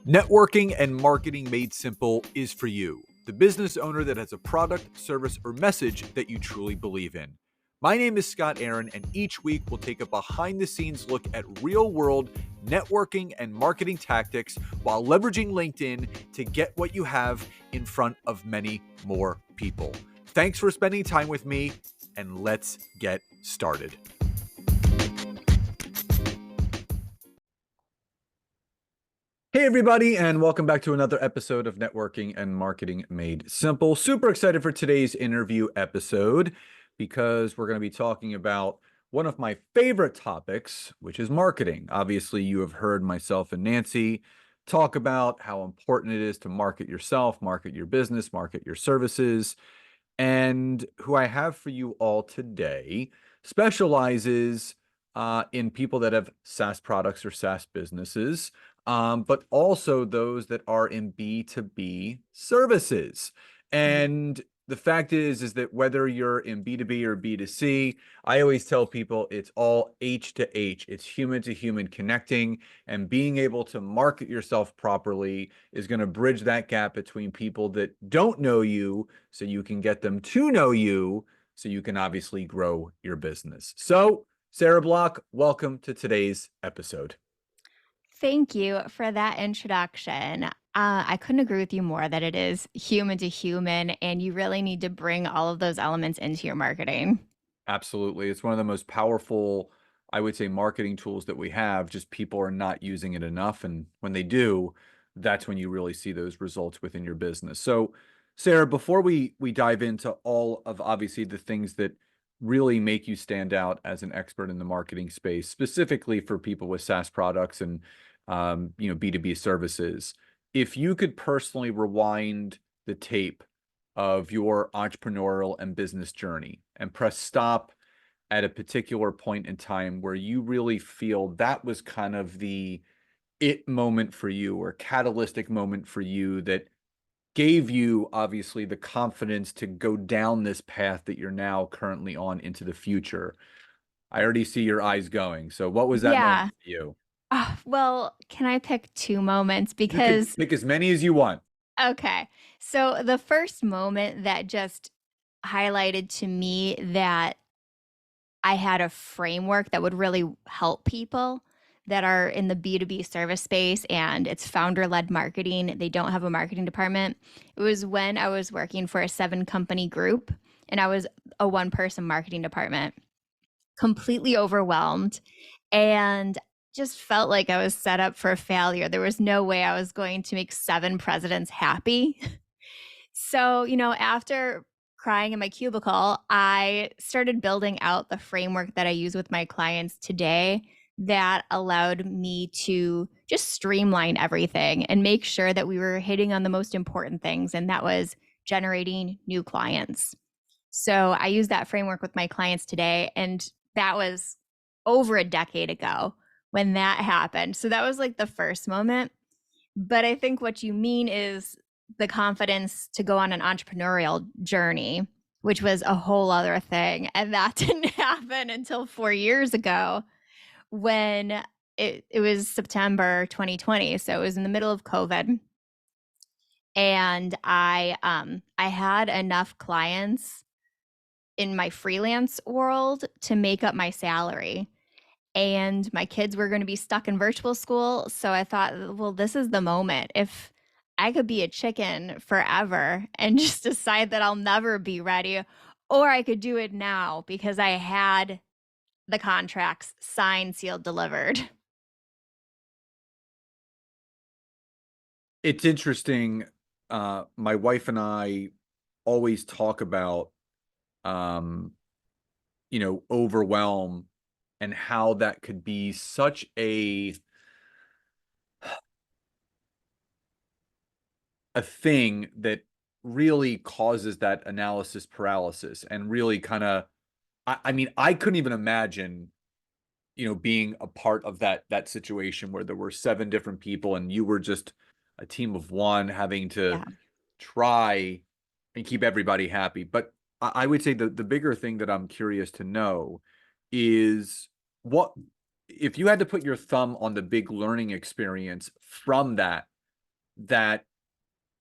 Networking and marketing made simple is for you, the business owner that has a product, service, or message that you truly believe in. My name is Scott Aaron, and each week we'll take a behind the scenes look at real world networking and marketing tactics while leveraging LinkedIn to get what you have in front of many more people. Thanks for spending time with me, and let's get started. Hey, everybody, and welcome back to another episode of Networking and Marketing Made Simple. Super excited for today's interview episode because we're going to be talking about one of my favorite topics, which is marketing. Obviously, you have heard myself and Nancy talk about how important it is to market yourself, market your business, market your services. And who I have for you all today specializes in people that have SaaS products or SaaS businesses, but also those that are in B2B services. And the fact is that whether you're in B2B or B2C, I always tell people it's all H to H. It's human to human connecting, and being able to market yourself properly is going to bridge that gap between people that don't know you so you can get them to know you so you can obviously grow your business. So, Sarah Block, welcome to today's episode. Thank you for that introduction. I couldn't agree with you more that it is human to human, and you really need to bring all of those elements into your marketing. Absolutely. It's one of the most powerful, I would say, marketing tools that we have. Just people are not using it enough. And when they do, that's when you really see those results within your business. So, Sarah, before we dive into all of obviously the things that really make you stand out as an expert in the marketing space, specifically for people with SaaS products and B2B services, if you could personally rewind the tape of your entrepreneurial and business journey and press stop at a particular point in time where you really feel that was kind of the it moment for you or catalytic moment for you that gave you obviously the confidence to go down this path that you're now currently on into the future. I already see your eyes going. So what was that moment Yeah. for you? Well, can I pick two moments? You could Because, pick as many as you want. okay. So the first moment that just highlighted to me that I had a framework that would really help people that are in the B2B service space and it's founder led marketing. They don't have a marketing department. It was when I was working for a 7-company group and I was a 1-person marketing department, completely overwhelmed, and just felt like I was set up for failure. There was no way I was going to make 7 presidents happy. So, after crying in my cubicle, I started building out the framework that I use with my clients today that allowed me to just streamline everything and make sure that we were hitting on the most important things, and that was generating new clients. So I use that framework with my clients today, and that was over a decade ago when that happened. So that was like the first moment. But I think what you mean is the confidence to go on an entrepreneurial journey, which was a whole other thing. And that didn't happen until 4 years ago when it was September 2020. So it was in the middle of COVID. And I had enough clients in my freelance world to make up my salary. And my kids were going to be stuck in virtual school. So I thought, well, this is the moment. If I could be a chicken forever and just decide that I'll never be ready, or I could do it now because I had the contracts signed, sealed, delivered. It's interesting. My wife and I always talk about, um, overwhelm and how that could be such a thing that really causes that analysis paralysis and really kind of, I mean, I couldn't even imagine, being a part of that situation where there were 7 different people and you were just a team of one having to Yeah. try and keep everybody happy. But I would say the bigger thing that I'm curious to know is what if you had to put your thumb on the big learning experience from that that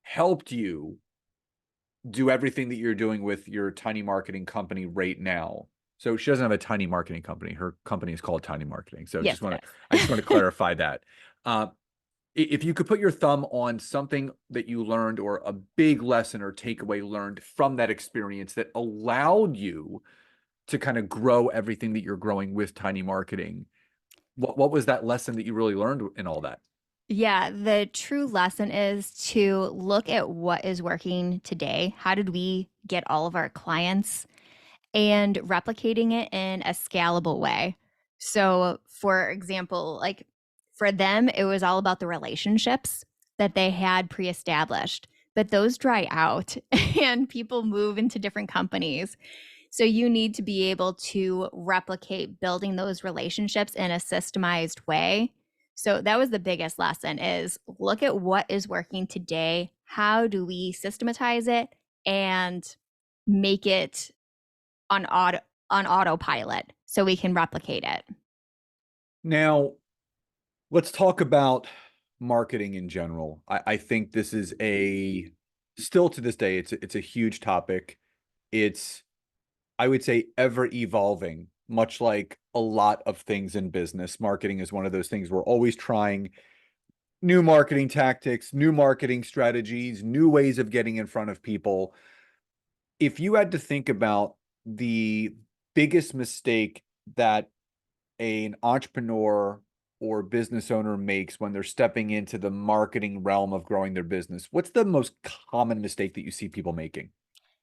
helped you do everything that you're doing with your tiny marketing company right now? So she doesn't have a tiny marketing company. Her company is called Tiny Marketing. So Yes, it I just want to is. clarify that. Uh, if you could put your thumb on something that you learned or a big lesson or takeaway learned from that experience that allowed you to kind of grow everything that you're growing with Tiny Marketing, what was that lesson that you really learned in all that? Yeah, the true lesson is to look at what is working today. How did we get all of our clients? And replicating it in a scalable way. So, for example, like for them, it was all about the relationships that they had pre established, but those dry out and people move into different companies. So, you need to be able to replicate building those relationships in a systemized way. So, that was the biggest lesson is look at what is working today. How do we systematize it and make it on autopilot so we can replicate it? Now, let's talk about marketing in general. I think this is still to this day, it's a huge topic. It's, I would say, ever evolving, much like a lot of things in business. Marketing is one of those things we're always trying new marketing tactics, new marketing strategies, new ways of getting in front of people. If you had to think about the biggest mistake that an entrepreneur or business owner makes when they're stepping into the marketing realm of growing their business, what's the most common mistake that you see people making?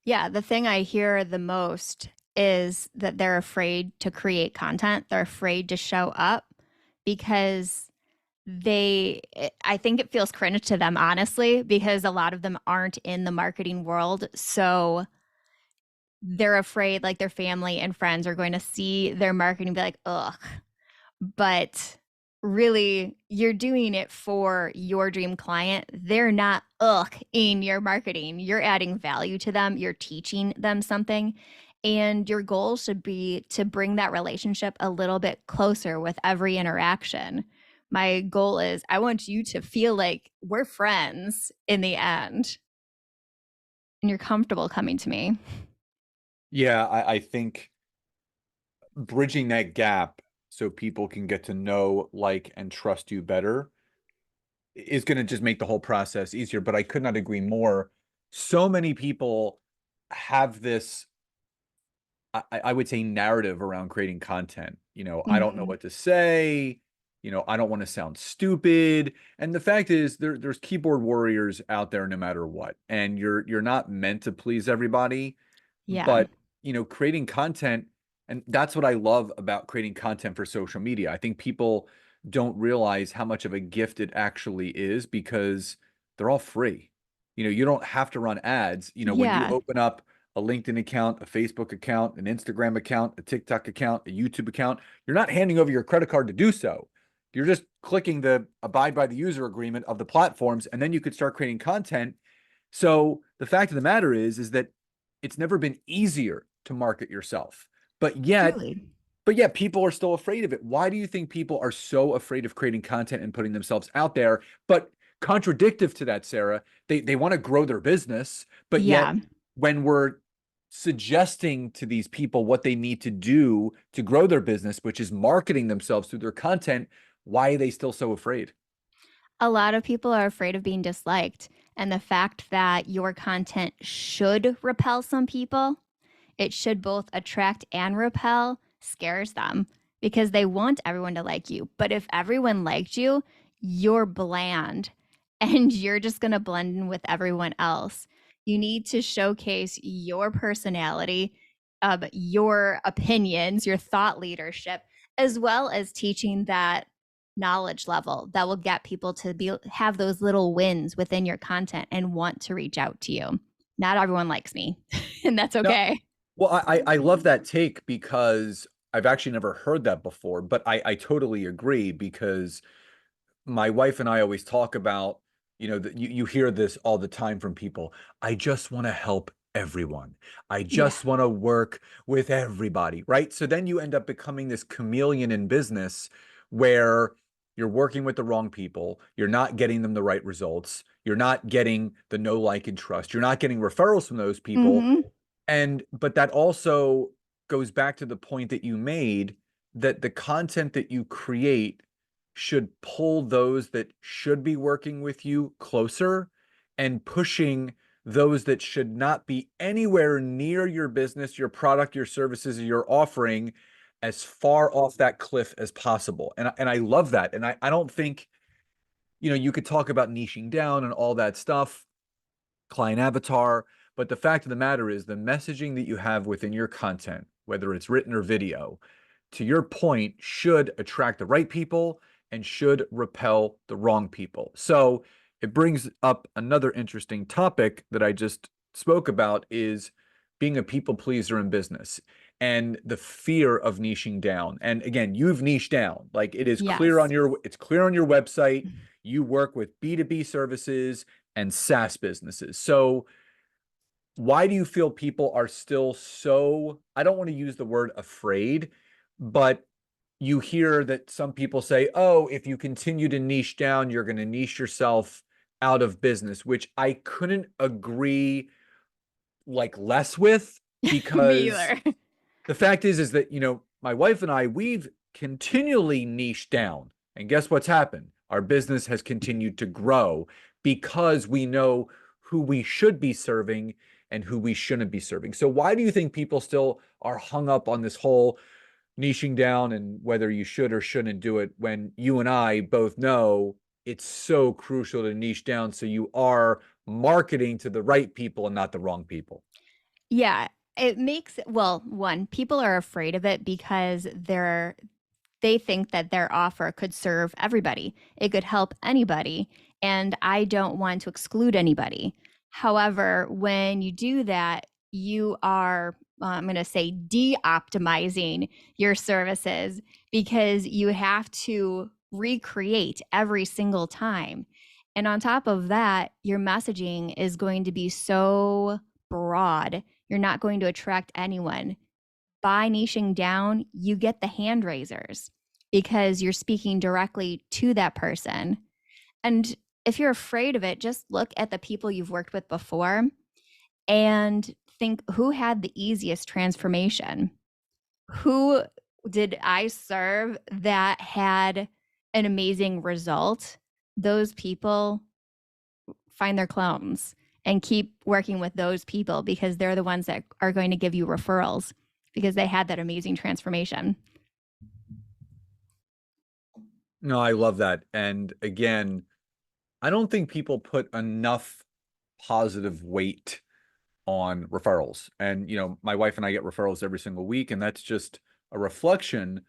Yeah, the thing I hear the most is that they're afraid to create content. They're afraid to show up because I think it feels cringe to them, honestly, because a lot of them aren't in the marketing world. So they're afraid like their family and friends are going to see their marketing and be like, ugh, but really you're doing it for your dream client. They're not in your marketing. You're adding value to them, you're teaching them something. And your goal should be to bring that relationship a little bit closer with every interaction. My goal is I want you to feel like we're friends in the end and you're comfortable coming to me. Yeah, I think bridging that gap so people can get to know, like, and trust you better is going to just make the whole process easier. But I could not agree more. So many people have this, I would say, narrative around creating content. I don't know Mhm. what to say. I don't want to sound stupid. And the fact is, there's keyboard warriors out there no matter what. And you're not meant to please everybody. Yeah, But, creating content, and that's what I love about creating content for social media. I think people don't realize how much of a gift it actually is because they're all free. You don't have to run ads. When you yeah, open up a LinkedIn account, a Facebook account, an Instagram account, a TikTok account, a YouTube account, you're not handing over your credit card to do so. You're just clicking the abide by the user agreement of the platforms, and then you could start creating content. So the fact of the matter is that it's never been easier to market yourself. But yet, truly. but yet people are still afraid of it. Why do you think people are so afraid of creating content and putting themselves out there? But contradictive to that, Sarah, they want to grow their business, but yet Yeah. when we're suggesting to these people what they need to do to grow their business, which is marketing themselves through their content, why are they still so afraid? A lot of people are afraid of being disliked. And the fact that your content should repel some people, it should both attract and repel, scares them because they want everyone to like you. But if everyone liked you, you're bland and you're just going to blend in with everyone else. You need to showcase your personality, your opinions, your thought leadership, as well as teaching that knowledge level that will get people to have those little wins within your content and want to reach out to you. Not everyone likes me, and that's No, okay. well, I love that take because I've actually never heard that before, but I totally agree because my wife and I always talk about, that you hear this all the time from people. I just want to help everyone. I Yeah. just want to work with everybody, right? So then you end up becoming this chameleon in business where you're working with the wrong people. You're not getting them the right results. You're not getting the know, like, and trust. You're not getting referrals from those people. Mm-hmm. But that also goes back to the point that you made, that the content that you create should pull those that should be working with you closer, and pushing those that should not be anywhere near your business, your product, your services, or your offering, as far off that cliff as possible. And I love that. And I don't think, you could talk about niching down and all that stuff, client avatar. But the fact of the matter is, the messaging that you have within your content, whether it's written or video, to your point, should attract the right people and should repel the wrong people. So it brings up another interesting topic that I just spoke about, is being a people pleaser in business and the fear of niching down. And again, you've niched down. Like, it is clear on Yes. your website. You work with B2B services and SaaS businesses. So why do you feel people are still so, I don't want to use the word afraid, but you hear that some people say, oh, if you continue to niche down, you're going to niche yourself out of business, which I couldn't agree like less with, Me because either. the fact is that, my wife and I, we've continually niched down. And guess what's happened? Our business has continued to grow because we know who we should be serving and who we shouldn't be serving. So why do you think people still are hung up on this whole niching down and whether you should or shouldn't do it, when you and I both know it's so crucial to niche down so you are marketing to the right people and not the wrong people? Yeah, it makes well, one, people are afraid of it because they think that their offer could serve everybody. It could help anybody, and I don't want to exclude anybody. However, when you do that, you are, I'm going to say, de-optimizing your services because you have to recreate every single time. And on top of that, your messaging is going to be so broad, you're not going to attract anyone. By niching down, you get the hand raisers because you're speaking directly to that person. And if you're afraid of it, just look at the people you've worked with before and think, who had the easiest transformation? Who did I serve that had an amazing result? Those people, find their clones and keep working with those people because they're the ones that are going to give you referrals because they had that amazing transformation. No, I love that. And again, I don't think people put enough positive weight on referrals. And, my wife and I get referrals every single week, and that's just a reflection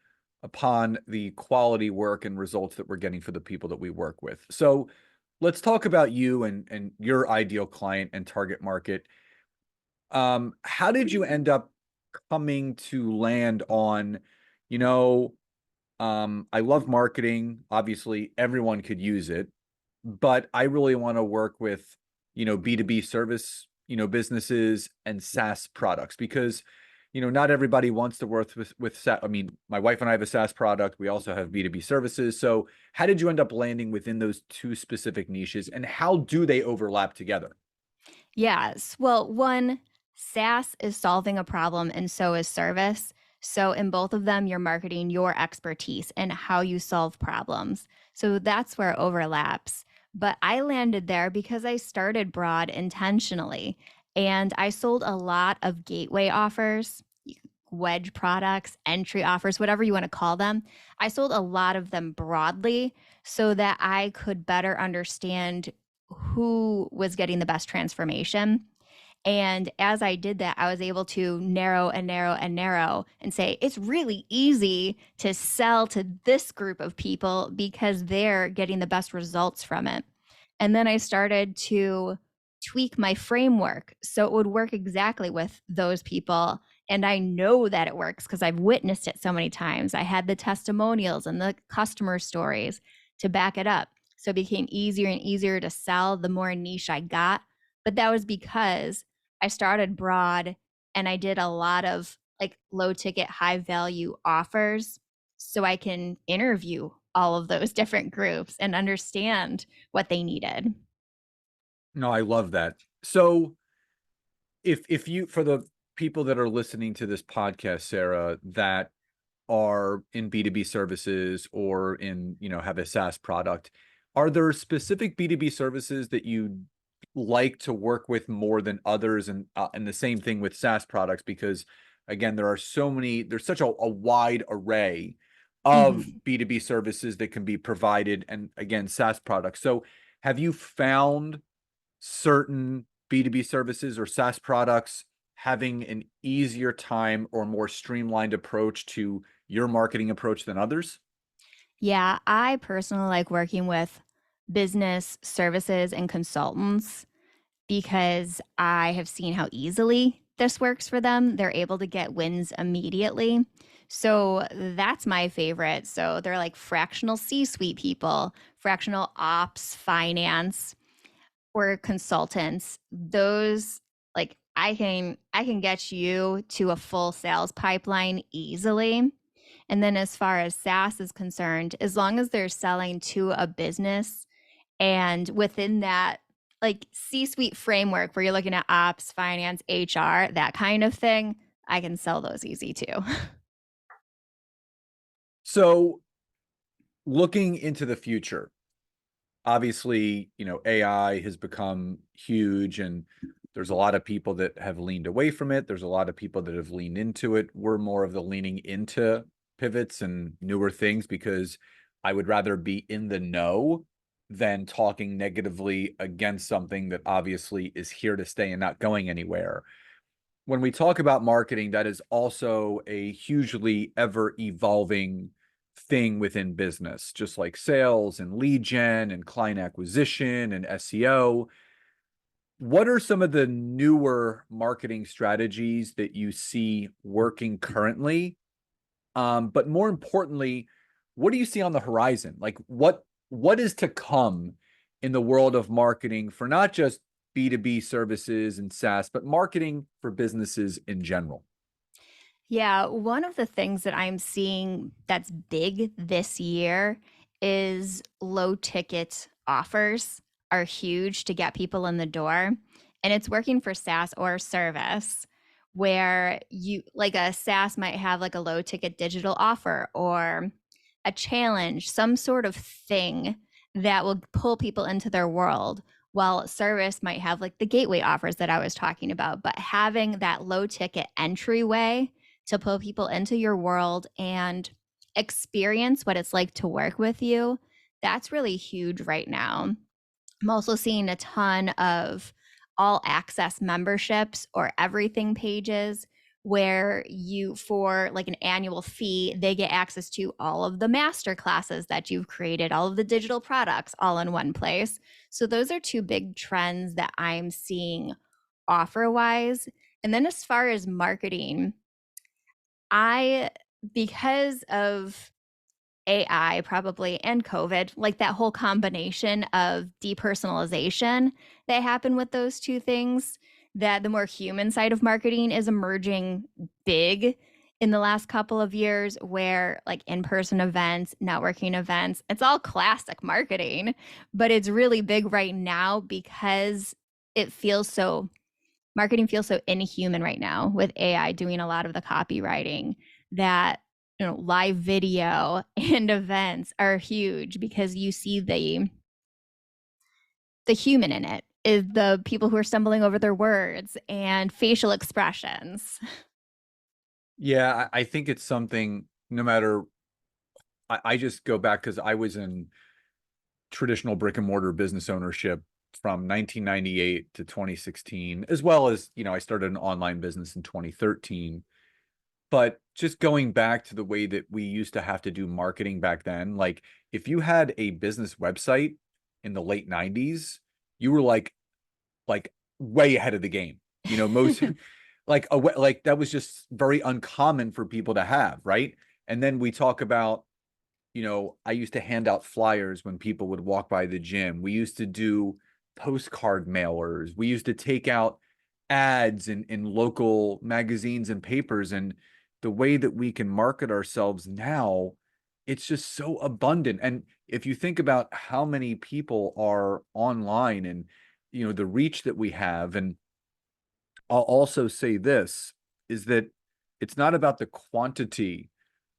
upon the quality work and results that we're getting for the people that we work with. So let's talk about you and your ideal client and target market. How did you end up coming to land on, you know, I love marketing. Obviously, everyone could use it, but I really want to work with, B2B service, businesses and SaaS products, because, not everybody wants to work with SaaS. I mean, my wife and I have a SaaS product. We also have B2B services. So how did you end up landing within those two specific niches, and how do they overlap together? Yes. Well, one, SaaS is solving a problem and so is service. So in both of them, you're marketing your expertise and how you solve problems. So that's where it overlaps. But I landed there because I started broad intentionally and I sold a lot of gateway offers, wedge products, entry offers, whatever you want to call them. I sold a lot of them broadly so that I could better understand who was getting the best transformation. And as I did that, I was able to narrow and narrow and narrow and say, it's really easy to sell to this group of people because they're getting the best results from it. And then I started to tweak my framework so it would work exactly with those people. And I know that it works because I've witnessed it so many times. I had the testimonials and the customer stories to back it up. So it became easier and easier to sell the more niche I got. But that was because I started broad and I did a lot of like low ticket, high value offers so I can interview all of those different groups and understand what they needed. No, I love that. So if you, for the people that are listening to this podcast, Sarah, that are in B2B services or in, have a SaaS product, are there specific B2B services that you like to work with more than others? And the same thing with SaaS products, because again, there's such a wide array of Mhm. B2B services that can be provided, and again, SaaS products. So have you found certain B2B services or SaaS products having an easier time or more streamlined approach to your marketing approach than others? Yeah, I personally like working with business services and consultants because I have seen how easily this works for them. They're able to get wins immediately. So that's my favorite. So they're like fractional C suite people, fractional ops, finance, or consultants. Those like I can get you to a full sales pipeline easily. And then as far as SaaS is concerned, as long as they're selling to a business and within that like C-suite framework where you're looking at ops, finance, HR, that kind of thing, I can sell those easy too. So looking into the future, obviously, AI has become huge, and there's a lot of people that have leaned away from it. There's a lot of people that have leaned into it. We're more of the leaning into pivots and newer things, because I would rather be in the know than talking negatively against something that obviously is here to stay and not going anywhere. When we talk about marketing, that is also a hugely ever evolving thing within business, just like sales and lead gen and client acquisition and SEO. What are some of the newer marketing strategies that you see working currently? But more importantly, what do you see on the horizon? Like what is to come in the world of marketing for not just B2B services and SaaS, but marketing for businesses in general? Yeah, one of the things that I'm seeing that's big this year is low ticket offers are huge to get people in the door. And it's working for SaaS or service where you like a SaaS might have like a low ticket digital offer or a challenge, some sort of thing that will pull people into their world. While service might have like the gateway offers that I was talking about, but having that low ticket entryway to pull people into your world and experience what it's like to work with you, that's really huge right now. I'm also seeing a ton of all access memberships or everything pages where you, for like an annual fee, they get access to all of the master classes that you've created, all of the digital products all in one place. So those are two big trends that I'm seeing offer wise. And then as far as marketing, I, because of AI probably and COVID, like that whole combination of depersonalization that happened with those two things, that the more human side of marketing is emerging big in the last couple of years, where like in-person events, networking events, it's all classic marketing, but it's really big right now because it feels so marketing feels so inhuman right now with AI doing a lot of the copywriting that live video and events are huge because you see the human in it is the people who are stumbling over their words and facial expressions. Yeah, I think it's something, no matter, I just go back because I was in traditional brick and mortar business ownership from 1998 to 2016, as well as, I started an online business in 2013. But just going back to the way that we used to have to do marketing back then, like if you had a business website in the late 90s, you were like way ahead of the game. Most like that was just very uncommon for people to have, right? And then we talk about, I used to hand out flyers when people would walk by the gym. We used to do postcard mailers. We used to take out ads in local magazines and papers. And the way that we can market ourselves now, it's just so abundant. And if you think about how many people are online and, the reach that we have, and I'll also say this is that it's not about the quantity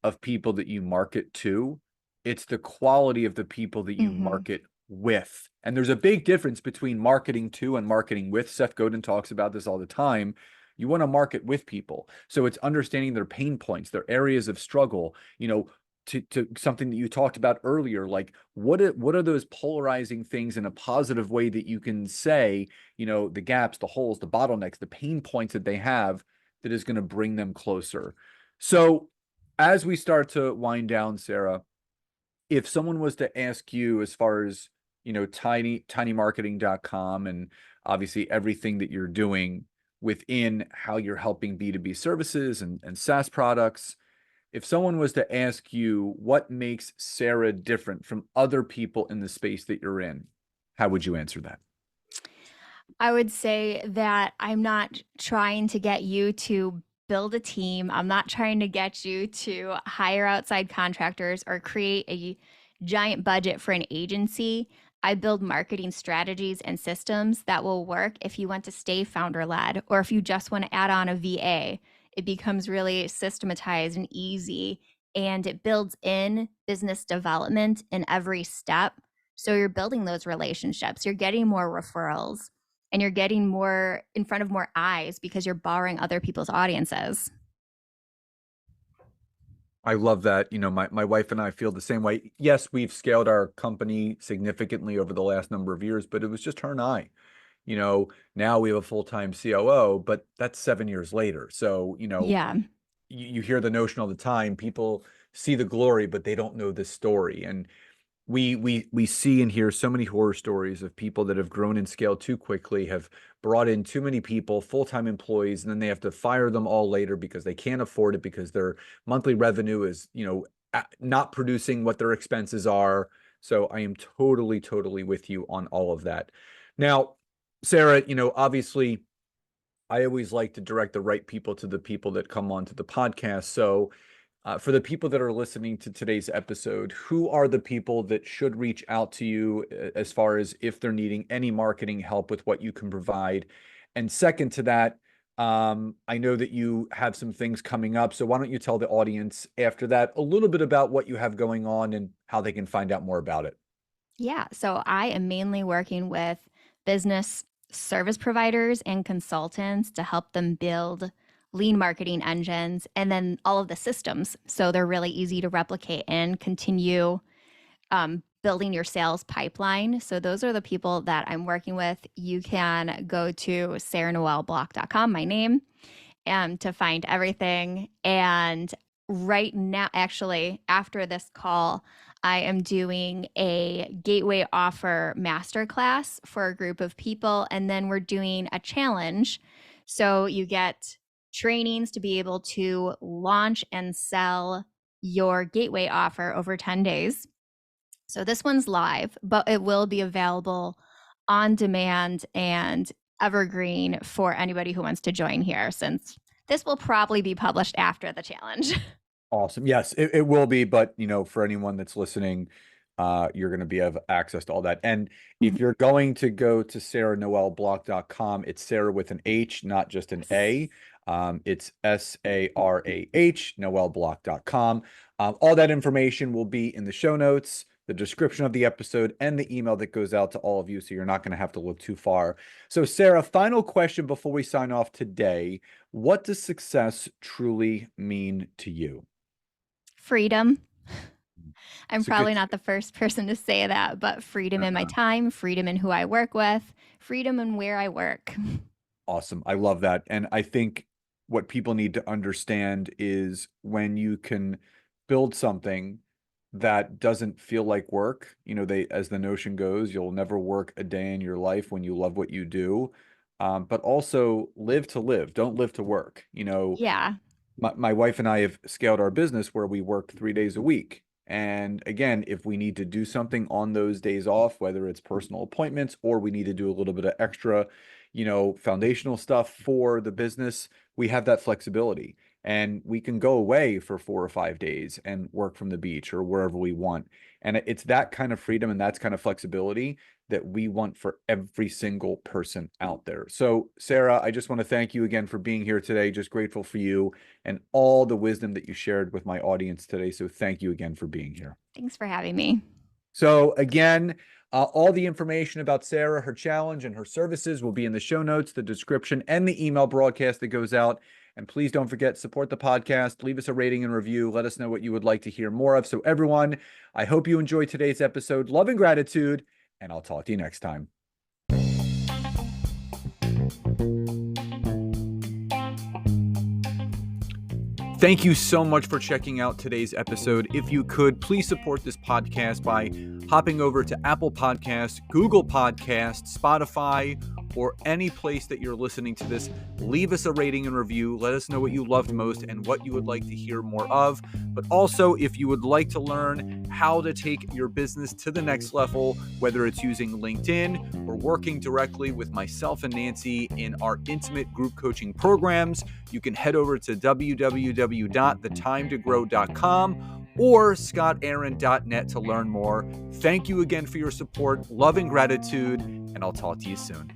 of people that you market to, it's the quality of the people that you Hmm. market with. And there's a big difference between marketing to and marketing with. Seth Godin talks about this all the time. You want to market with people. So it's understanding their pain points, their areas of struggle, to something that you talked about earlier, like what are those polarizing things in a positive way that you can say, the gaps, the holes, the bottlenecks, the pain points that they have that is going to bring them closer. So as we start to wind down, Sarah, if someone was to ask you as far as, tinymarketing.com and obviously everything that you're doing within how you're helping B2B services and SaaS products, if someone was to ask you what makes Sarah different from other people in the space that you're in, how would you answer that? I would say that I'm not trying to get you to build a team. I'm not trying to get you to hire outside contractors or create a giant budget for an agency. I build marketing strategies and systems that will work if you want to stay founder led or if you just want to add on a VA. It becomes really systematized and easy, and it builds in business development in every step. So you're building those relationships, you're getting more referrals, and you're getting more in front of more eyes because you're borrowing other people's audiences. I love that. My wife and I feel the same way. Yes, we've scaled our company significantly over the last number of years, but it was just her and I. Now we have a full-time COO, but that's 7 years later. So, Yeah. you hear the notion all the time. People see the glory, but they don't know the story. And we see and hear so many horror stories of people that have grown and scaled too quickly, have brought in too many people, full-time employees, and then they have to fire them all later because they can't afford it because their monthly revenue is, not producing what their expenses are. So I am totally, totally with you on all of that. Now, Sarah, obviously I always like to direct the right people to the people that come onto the podcast. So for the people that are listening to today's episode, who are the people that should reach out to you as far as if they're needing any marketing help with what you can provide? And second to that, I know that you have some things coming up. So why don't you tell the audience after that a little bit about what you have going on and how they can find out more about it? Yeah. So I am mainly working with business service providers and consultants to help them build lean marketing engines and then all of the systems. So they're really easy to replicate and continue building your sales pipeline. So those are the people that I'm working with. You can go to sarahnoelblock.com, my name, to find everything. And right now, actually, after this call, I am doing a gateway offer masterclass for a group of people. And then we're doing a challenge. So you get trainings to be able to launch and sell your gateway offer over 10 days. So this one's live, but it will be available on demand and evergreen for anybody who wants to join here, since this will probably be published after the challenge. Awesome. Yes, it will be, but for anyone that's listening, you're going to be have access to all that. And if you're going to go to sarahnoelblock.com, it's Sarah with an H, not just an Yes. A. It's SARAH, noelblock.com. All that information will be in the show notes, the description of the episode, and the email that goes out to all of you. So you're not going to have to look too far. So, Sarah, final question before we sign off today. What does success truly mean to you? Freedom. I'm It's a good, probably not the first person to say that, but freedom in my time, freedom in who I work with, freedom in where I work. awesome. I love that. And I think what people need to understand is when you can build something that doesn't feel like work, as the notion goes, you'll never work a day in your life when you love what you do. But also live to live, don't live to work. Yeah. My wife and I have scaled our business where we work 3 days a week. And again, if we need to do something on those days off, whether it's personal appointments or we need to do a little bit of extra, foundational stuff for the business, we have that flexibility. and we can go away for 4 or 5 days and work from the beach or wherever we want. And it's that kind of freedom and that's kind of flexibility that we want for every single person out there. So, Sarah, I just want to thank you again for being here today. Just grateful for you and all the wisdom that you shared with my audience today. So thank you again for being here. Thanks for having me. So again, all the information about Sarah, her challenge, and her services will be in the show notes, the description, and the email broadcast that goes out. And please don't forget, support the podcast, leave us a rating and review. Let us know what you would like to hear more of. So everyone, I hope you enjoyed today's episode. Love and gratitude, and I'll talk to you next time. Thank you so much for checking out today's episode. If you could, please support this podcast by hopping over to Apple Podcasts, Google Podcasts, Spotify, or any place that you're listening to this. Leave us a rating and review. Let us know what you loved most and what you would like to hear more of. But also, if you would like to learn how to take your business to the next level, whether it's using LinkedIn or working directly with myself and Nancy in our intimate group coaching programs, you can head over to www.thetimetogrow.com or scottaaron.net to learn more. Thank you again for your support, love, and gratitude, and I'll talk to you soon.